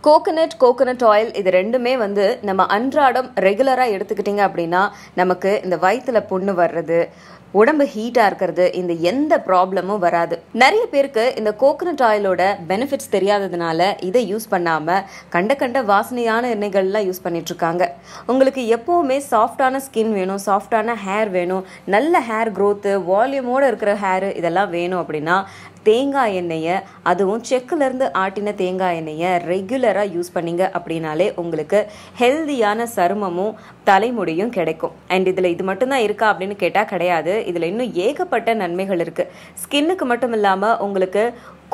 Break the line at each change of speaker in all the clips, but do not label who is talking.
Coconut oil இது ரெண்டுமே வந்து நம்ம அன்றாடம் ரெகுலராக எடுத்துக்கிட்டிங்க அப்படின்னா நமக்கு இந்த வயிற்றுல புண்ணு வர்றது, உடம்பு ஹீட்டாக இருக்கிறது, இந்த எந்த ப்ராப்ளமும் வராது. நிறைய பேருக்கு இந்த கோகனட் ஆயிலோட பெனிஃபிட்ஸ் தெரியாததுனால இதை யூஸ் பண்ணாமல் கண்ட வாசனையான எண்ணெய்கள்லாம் யூஸ் பண்ணிட்டுருக்காங்க. உங்களுக்கு எப்போவுமே சாஃப்டான ஸ்கின் வேணும், சாஃப்டான ஹேர் வேணும், நல்ல ஹேர் க்ரோத்து, வால்யூமோடு இருக்கிற ஹேரு இதெல்லாம் வேணும் அப்படின்னா தேங்காய் எண்ணெயை, அதுவும் செக்கிலேருந்து ஆட்டின தேங்காய் எண்ணெயை ரெகுலராக யூஸ் பண்ணிங்க அப்படின்னாலே உங்களுக்கு ஹெல்தியான சருமமும் தலைமுடியும் கிடைக்கும். அண்ட் இதில் இது மட்டும்தான் இருக்கா அப்படின்னு கேட்டால் கிடையாது. இதில் இன்னும் ஏகப்பட்ட நன்மைகள் இருக்குது. ஸ்கின்னுக்கு மட்டும் இல்லாமல் உங்களுக்கு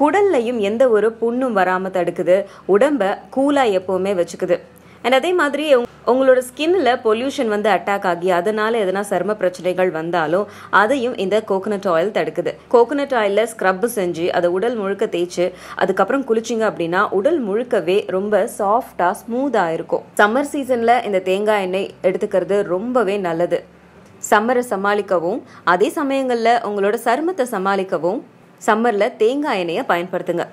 குடல்லையும் எந்த ஒரு புண்ணும் வராமல் தடுக்குது, உடம்பை கூலாக எப்போவுமே வச்சுக்குது. அண்ட் அதே மாதிரி உங்களோட ஸ்கின்ல பொல்யூஷன் வந்து அட்டாக் ஆகி அதனால எதனா சரும பிரச்சனைகள் வந்தாலும் அதையும் இந்த கோகனட் ஆயில் தடுக்குது. கோகனட் ஆயிலில் ஸ்க்ரப் செஞ்சு அதை உடல் முழுக்க தேய்ச்சி அதுக்கப்புறம் குளிச்சிங்க அப்படின்னா உடல் முழுக்கவே ரொம்ப சாஃப்டாக ஸ்மூத்தாக இருக்கும். சம்மர் சீசனில் இந்த தேங்காய் எண்ணெய் எடுத்துக்கிறது ரொம்பவே நல்லது. சம்மரை சமாளிக்கவும் அதே சமயங்களில் உங்களோட சருமத்தை சமாளிக்கவும் சம்மரில் தேங்காய் எண்ணெயை பயன்படுத்துங்க.